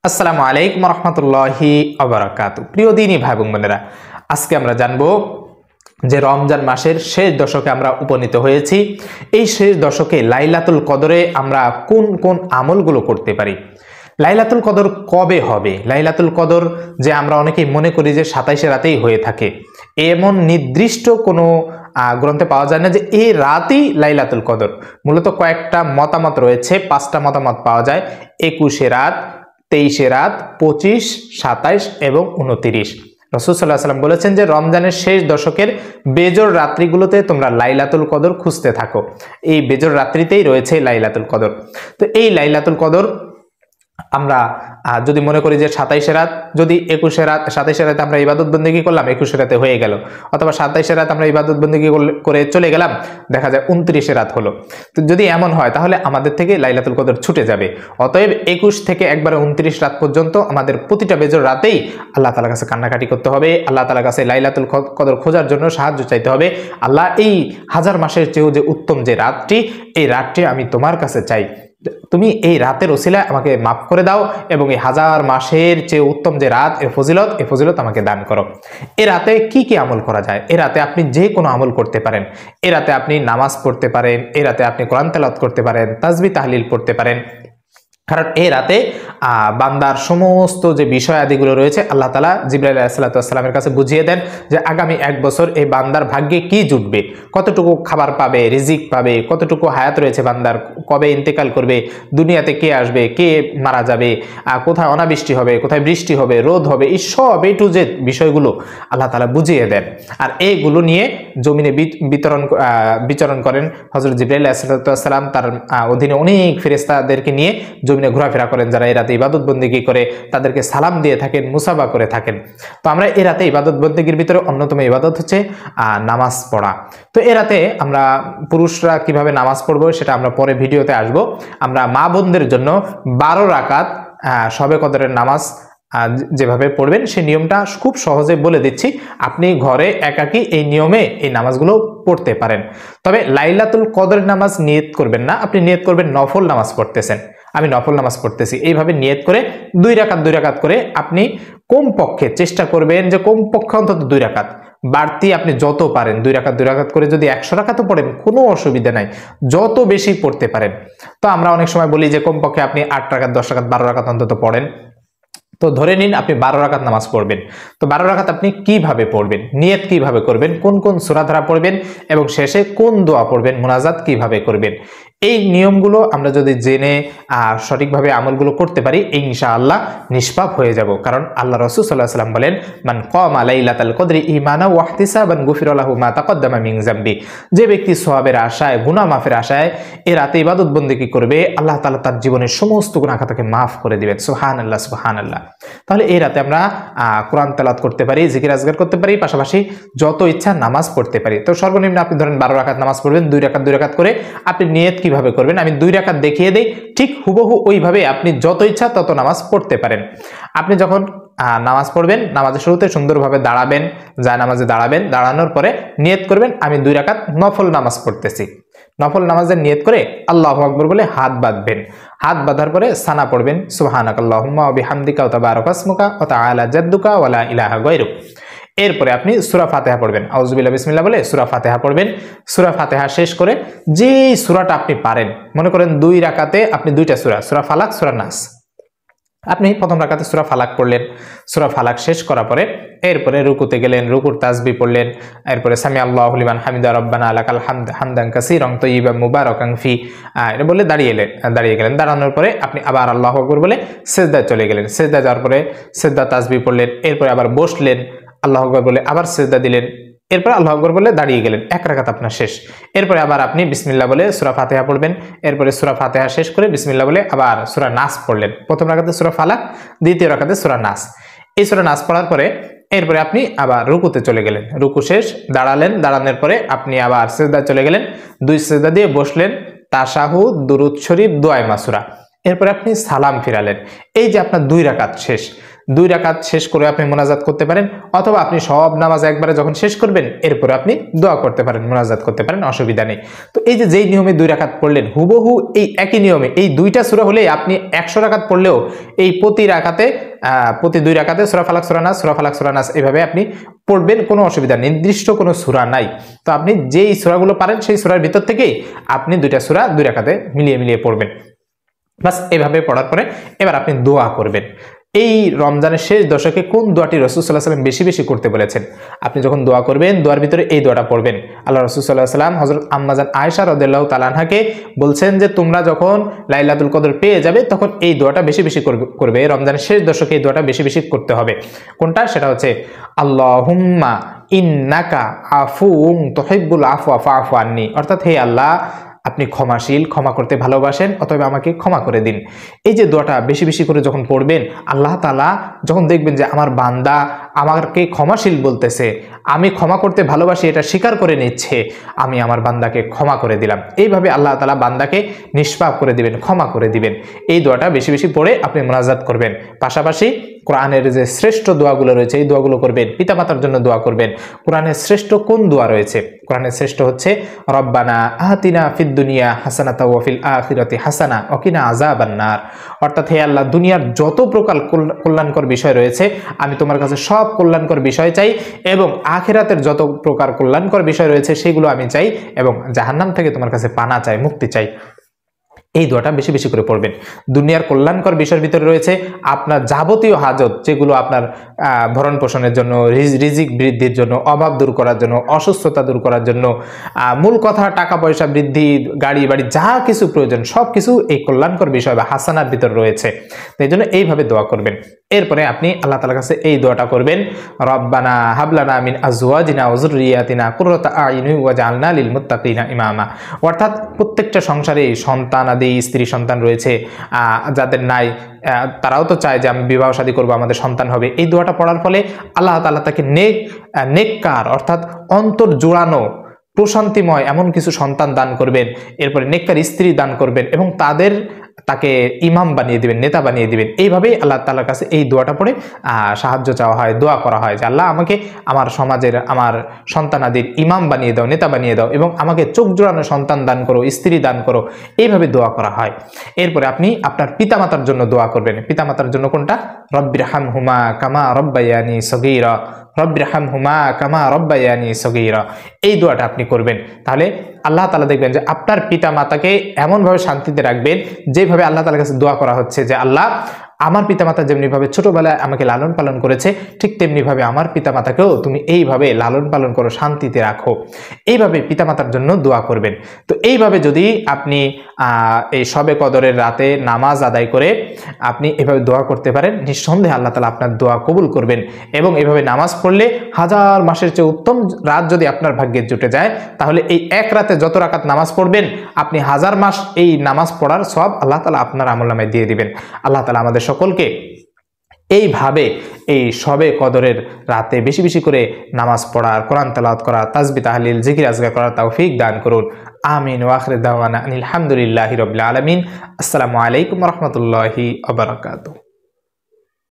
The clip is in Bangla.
আসসালামু আলাইকুম রহমতুল্লাহি ওয়াবারাকাতুহু। প্রিয় দিনী ভাই বোনেরা, আজকে আমরা জানবো যে রমজান মাসের শেষ দশকে আমরা উপনীত হয়েছি। এই শেষ দশকে লাইলাতুল কদরে আমরা কোন কোন আমলগুলো করতে পারি, লাইলাতুল কদর কবে হবে, লাইলাতুল কদর যে আমরা অনেকেই মনে করি যে 27 রাতেই হয়ে থাকে, এমন নির্দিষ্ট কোনো গ্রন্থে পাওয়া যায় না যে এই রাতেই লাইলাতুল কদর। মূলত কয়েকটা মতামত রয়েছে, 5টা মতামত পাওয়া যায়। 21 রাত, 23 রাত, 25, 27 এবং 29। রাসূল সাল্লাল্লাহু আলাইহি ওয়াসাল্লাম বলেছেন যে রমজানের শেষ দশকের বেজোড় রাত্রিগুলোতে তোমরা লাইলাতুল কদর খুঁজতে থাকো। এই বেজোড় রাত্রিতেই রয়েছে লাইলাতুল কদর। তো এই লাইলাতুল কদর আমরা যদি মনে করি যে 27 রাত, যদি 21 রাত, 27 রাতে আমরা ইবাদত বন্দেগী করলাম, 21 রাতে হয়ে গেল, অথবা 27 রাত আমরা ইবাদত বন্দেগী করে চলে গেলাম, দেখা যায় 29 রাত হলো। তো যদি এমন হয় তাহলে আমাদের থেকে লাইলাতুল কদর ছুটে যাবে। অতএব 21 থেকে একবারে 29 রাত পর্যন্ত আমাদের প্রতিটা বেজোড় রাতেই আল্লাহ তাআলার কাছে কান্নাকাটি করতে হবে, আল্লাহ তাআলার কাছে লাইলাতুল কদর খোঁজার জন্য সাহায্য চাইতে হবে। আল্লাহ, এই 1000 মাসের চেয়েও যে উত্তম যে রাতটি, এই রাতটি আমি তোমার কাছে চাই, তুমি এই রাতের ওসিলায় আমাকে মাফ করে দাও এবং এই 1000 মাসের চেয়ে উত্তম যে রাত, এই ফজিলত আমাকে দান করো। এ রাতে কি কি আমল করা যায়? এ রাতে আপনি যে কোনো আমল করতে পারেন। এ রাতে আপনি নামাজ পড়তে পারেন, এ রাতে আপনি কোরআন তেলাওয়াত করতে পারেন, তাসবিহ তাহলিল পড়তে পারেন। কারণ এই রাতে বান্দার সমস্ত যে বিষয়াদিগুলো রয়েছে আল্লাহ তাআলা জিবরাইল আলাইহিস সালামের কাছে বুঝিয়ে দেন যে আগামী 1 বছর এই বান্দার ভাগ্যে কি জুটবে, কতটুকু খাবার পাবে, রিজিক পাবে, কতটুকু হায়াত রয়েছে বান্দার, কবে ইন্তেকাল করবে, দুনিয়াতে কে আসবে, কে মারা যাবে, কোথায় অনাবৃষ্টি হবে, কোথায় বৃষ্টি হবে, রোদ হবে, এই সব এ টু জেড বিষয়গুলো আল্লাহ তাআলা বুঝিয়ে দেন। আর এইগুলো নিয়ে জমিনে বিচরণ করেন হযরত জিবরাইল আলাইহিস সালাম, তার অধীনে অনেক ফেরেশতাদেরকে নিয়ে জমিনে ঘোরাফেরা করেন, যারা এই রাতে ইবাদত বন্দেগী করে, তাদেরকে সালাম দিয়ে থাকেন, মুসাফা করে থাকেন। তো আমরা এই রাতে ইবাদত বন্দেগীর ভিতরে অন্যতম ইবাদত হচ্ছে নামাজ পড়া। তো এই রাতে আমরা পুরুষরা কিভাবে নামাজ পড়বো সেটা আমরা পরে ভিডিওতে আসব। আমরা মা বোনদের জন্য 12 রাকাত শবে কদরের নামাজ যেভাবে পড়বেন সেই নিয়মটা খুব সহজে বলে দিচ্ছি। আপনি ঘরে একাকী এই নিয়মে এই নামাজগুলো পড়তে পারেন। তবে লাইলাতুল কদরের নামাজ নিয়ত করবেন না, আপনি নিয়ত করবেন নফল নামাজ পড়তেছেন, আমি নফল নামাজ পড়তেছি, এইভাবে নিয়ত করে 2 রাকাত করে আপনি কমপক্ষে চেষ্টা করবেন যে কমপক্ষে অন্তত 2 রাকাত, বাড়তি আপনি যত পারেন 2 রাকাত করে যদি 100 রাকাতও পড়েন কোনো অসুবিধা নাই, যত বেশি পড়তে পারেন। তো আমরা অনেক সময় বলি যে কমপক্ষে আপনি 8 রাকাত, 10 রাকাত, 12 রাকাত অন্তত পড়েন। তো ধরে নিন আপনি 12 রাকাত নামাজ পড়বেন। তো 12 রাকাত আপনি কিভাবে পড়বেন, নিয়ত কিভাবে করবেন, কোন কোন সূরা ধারা পড়বেন এবং শেষে কোন দোয়া পড়বেন, মুনাজাত কিভাবে করবেন, এই নিয়মগুলো আমরা যদি জেনে সঠিকভাবে আমলগুলো করতে পারি ইনশাআল্লাহ নিষ্পাপ হয়ে যাব। কারণ আল্লাহ রাসূল সাল্লাল্লাহু আলাইহি ওয়াসাল্লাম বলেন, মান কামা লাইলাতাল কদরি ঈমানান ওয়া ইহতিসাবান গুফিরা লাহু মা তাকদ্দামা মিন যামবি। যে ব্যক্তি সওয়াবের আশায়, গুনাহ মাফের আশায় এই রাতে ইবাদত বন্দেগী করবে, আল্লাহ তাআলা তার জীবনের সমস্ত গুনাহ খাতাকে মাফ করে দিবেন। সুবহানাল্লাহ, সুবহানাল্লাহ। তাহলে এই রাতে আমরা কোরআন তেলাওয়াত করতে পারি, জিকির আজগার করতে পারি, পাশাপাশি যত ইচ্ছা নামাজ পড়তে পারি। তো সর্বনিম্ন আপনি ধরেন 12 রাকাত নামাজ পড়বেন, 2 রাকাত করে। আপনি নিয়ত কিভাবে করবেন আমি 2 রাকাত দেখিয়ে দেই, ঠিক হুবহু ওইভাবে আপনি যত ইচ্ছা তত নামাজ পড়তে পারেন। আপনি যখন নামাজ পড়বেন, নামাজের শুরুতে সুন্দরভাবে দাঁড়াবেন, নামাজে দাঁড়াবেন, দাঁড়ানোর পরে নিয়ত করবেন আমি 2 রাকাত নফল নামাজ পড়তেছি। নফল নামাজের নিয়ত করে আল্লাহু আকবার বলে হাত বাঁধবেন। হাত বাঁধার পরে সানা পড়বেন, সুবহানাকাল্লাহুম্মা ওয়া বিহামদিকা ওয়া তাবারাকা ইসমুকা ওয়া তাআলা জাদ্দুকা ওয়া লা ইলাহা গায়রুক। এরপরে আপনি সূরা ফাতিহা পড়বেন, আউযুবিল্লাহি বিসমিল্লাহ বলে সূরা ফাতিহা পড়বেন। সূরা ফাতিহা শেষ করে যে সূরাটা আপনি পারেন, মনে করেন 2 রাকাতে আপনি 2টা সূরা ফালাক, সূরা নাস, আপনি প্রথম রাকাতে সূরা ফালাক পড়লেন। সূরা ফালাক শেষ করার পরে এরপরে রুকুতে গেলেন, রুকুর তাসবিহ পড়লেন, এরপরে সামি আল্লাহু লিমান হামিদা রব্বানা লাকাল হামদ হামদান কাসীরান তাইয়িবান মুবারাকান ফি, এটা বলে দাঁড়িয়ে গেলেন। দাঁড়ানোর পরে আপনি আবার আল্লাহু আকবার বলে সিজদায় চলে গেলেন। সিজদায় যাওয়ার পরে সিজদা তাসবিহ পড়লেন, এরপরে আবার বসলেন, আল্লাহু আকবার বলে আবার সিজদা দিলেন, এরপর আল্লাহু আকবার বলে দাঁড়িয়ে গেলেন। 1 রাকাত আপনার শেষ। এরপরে আবার আপনি বিসমিল্লাহ বলে সূরা ফাতিহা পড়বেন, এরপরে সূরা ফাতিহা শেষ করে বিসমিল্লাহ বলে আবার সূরা নাস পড়লেন। প্রথম রাকাতে সূরা ফালাক, দ্বিতীয় রাকাতে সূরা নাস। এই সূরা নাস পড়ার পরে এরপরে আপনি আবার রুকুতে চলে গেলেন, রুকু শেষ, দাঁড়ালেন, দাঁড়ানোর পরে আপনি আবার সিজদায় চলে গেলেন, 2 সিজদা দিয়ে বসলেন, তাশাহুদ, দুরূদ শরীফ, দোয়া মাসুরা, এরপরে আপনি সালাম ফিরালেন। এই যে আপনার 2 রাকাত শেষ। 2 রাকাত শেষ করে আপনি মোনাজাত করতে পারেন, অথবা আপনি সব নামাজ একবারে যখন শেষ করবেন এরপরে আপনি দোয়া করতে পারেন, মোনাজাত করতে পারেন, অসুবিধা নেই। তো এই যে যেই নিয়মে 2 রাকাত পড়লেন, হুবহু এই একই নিয়মে এই 2টা সূরা হলেই আপনি 100 রাকাত পড়লেও এই প্রতি 2 রাকাতে সূরা ফালাক সূরা নাস এভাবে আপনি পড়বেন, কোনো অসুবিধা, নির্দিষ্ট কোনো সূরা নাই। তো আপনি যেই সূরাগুলো পারেন সেই সূরার ভিতর থেকেই আপনি 2টা সূরা 2 রাকাতে মিলিয়ে পড়বেন। বাস এভাবে পড়ার পরে এবার আপনি দোয়া করবেন। এই রমজানের শেষ দশকে কোন দোয়াটি রাসূল সাল্লাল্লাহু আলাইহি ওয়াসাল্লাম বেশি বেশি করতে বলেছেন? আপনি যখন দোয়া করবেন, দোয়ার ভিতরে এই দোয়াটা পড়বেন। আল্লাহ রাসূল সাল্লাল্লাহু আলাইহি ওয়াসাল্লাম হযরত আম্মা জান আয়েশা রাদিয়াল্লাহু তাআলা আনহাকে বলছেন যে তোমরা যখন লাইলাতুল কদর পেয়ে যাবে তখন এই দোয়াটা বেশি বেশি করবে। রমজানের শেষ দশকে এই দোয়াটা বেশি বেশি করতে হবে। কোনটা? সেটা হচ্ছে আল্লাহুম্মা ইন্নাকা আফুউন তুহিব্বুল আফওয়া ফাআফু আন্নী, অর্থাৎ হে আল্লাহ, আপনি ক্ষমাশীল, ক্ষমা করতে ভালোবাসেন, অতএব আমাকে ক্ষমা করে দিন। এই যে দোয়াটা বেশি বেশি করে যখন পড়বেন, আল্লাহ তাআলা যখন দেখবেন যে আমার বান্দা আমাকে ক্ষমাশীল বলতেছে, আমি ক্ষমা করতে ভালোবাসি এটা স্বীকার করে নিচ্ছে, আমি আমার বান্দাকে ক্ষমা করে দিলাম। এইভাবে আল্লাহ তাআলা বান্দাকে নিষ্পাপ করে দিবেন, ক্ষমা করে দিবেন। এই দোয়াটা বেশি বেশি পড়ে আপনি মুনাজাত করবেন। পাশাপাশি কোরআনের যে শ্রেষ্ঠ দোয়াগুলো রয়েছে এই দোয়াগুলো করবেন। পিতামাতার জন্য দোয়া করবেন। কোরআনের শ্রেষ্ঠ কোন দোয়া রয়েছে? কোরআনের শ্রেষ্ঠ হচ্ছে রব্বানা আতিনা ফিদ দুনিয়া হাসানাতা ওয়া ফিল আখিরাতি হাসানা ওয়া কিনা আযাবান নার, অর্থাৎ হে আল্লাহ, দুনিয়ার যত প্রকার কল্যাণকর বিষয় রয়েছে আমি তোমার কাছে সব কল্যাণকর বিষয় চাই, এবং আখিরাতের যত প্রকার কল্যাণকর বিষয় রয়েছে সেগুলো আমি চাই, এবং জাহান্নাম থেকে তোমার কাছে পানা চাই, মুক্তি চাই। এই দোয়াটা বেশি বেশি করে পড়বেন। দুনিয়ার কল্যাণকর বিষয়ের ভিতরে রয়েছে আপনার যাবতীয় হাজত, যেগুলো আপনার ভরণ পোষণের জন্য, রিজিক বৃদ্ধির জন্য, অভাব দূর করার জন্য, অসুস্থতা দূর করার জন্য, মূল কথা টাকা পয়সা বৃদ্ধি, গাড়ি বাড়ি যা কিছু প্রয়োজন সব কিছু এই কল্যাণকর বিষয় বা হাসানার ভিতর রয়েছে। এই জন্য এইভাবে দোয়া করবেন। এরপরে আপনি আল্লাহ তাআলার কাছে এই দোয়াটা করবেন, রব্বানা হাবলানা মিন আজওয়াজিনা ওয়া যুররিয়াতিনা কুররাতা আয়ুনি ওয়াজআলনা লিল মুত্তাকিনা ইমামা, অর্থাৎ প্রত্যেকটা সংসারে সন্তান আদি স্ত্রী সন্তান রয়েছে, যাদের নাই তারাও তো চায় যে আমি বিবাহ শাদী করবো, আমাদের সন্তান হবে। এই দোয়াটা পড়ার ফলে আল্লাহ তাআলা তাকে নেককার অর্থাৎ অন্তর জোড়ানো প্রশান্তিময় এমন কিছু সন্তান দান করবেন, এরপরে নেককার স্ত্রী দান করবেন, এবং তাকে ইমাম বানিয়ে দিবেন, নেতা বানিয়ে দিবেন। এইভাবেই আল্লাহ তাআলার কাছে এই দোয়াটা পড়ে সাহায্য চাওয়া হয়, দোয়া করা হয় যে আল্লাহ আমাকে আমার সমাজের, আমার সন্তানাদির ইমাম বানিয়ে দাও, নেতা বানিয়ে দাও, এবং আমাকে চোখ জোড়ানো সন্তান দান করো, স্ত্রী দান করো। এইভাবে দোয়া করা হয়। এরপরে আপনি আপনার পিতামাতার জন্য দোয়া করবেন। পিতামাতার জন্য কোনটা? রব্বিরহামহুমা কামা রব্বায়ানি সগীরা, রব্বিরহামহুমা কামা রব্বায়ানি সগীরা। এই দোয়াটা আপনি করবেন। তাহলে আল্লাহ তাআলা দেখবেন যে আপনার পিতা মাতাকে এমনভাবে শান্তিতে রাখবেন, যেভাবে আল্লাহ তাআলার কাছে দোয়া করা হচ্ছে যে আল্লাহ, আমার পিতামাতা যেমনিভাবে ছোটবেলায় আমাকে লালন পালন করেছে, ঠিক তেমনিভাবে আমার পিতামাতাকেও তুমি এইভাবে লালন পালন করো, শান্তিতে রাখো। এইভাবে পিতামাতার জন্য দোয়া করবেন। তো এইভাবে যদি আপনি এই শবে কদরের রাতে নামাজ আদায় করে আপনি এভাবে দোয়া করতে পারেন, নিঃসন্দেহে আল্লাহ তাআলা আপনার দোয়া কবুল করবেন। এবং এভাবে নামাজ পড়লে 1000 মাসের চেয়ে উত্তম রাত যদি আপনার ভাগ্যে জুটে যায়, তাহলে এই এক রাতে যত রাকাত নামাজ পড়বেন আপনি 1000 মাস এই নামাজ পড়ার সওয়াব আল্লাহ তাআলা আপনার আমলনামায় দিয়ে দিবেন। আল্লাহ তাআলা আমাদের সকলকে এইভাবে এই শবে কদরের রাতে বেশি বেশি করে নামাজ পড়ার, কোরআন তেলাওয়াত করা, তাসবিহ তাহলিল জিকির আজকার করার তৌফিক দান করুন। আমিন ওয়া আখিরু দাওয়ানা আলহামদুলিল্লাহি রাব্বিল আলামিন। আসসালামু আলাইকুম ওয়া রাহমাতুল্লাহি ওয়া বারাকাতুহু।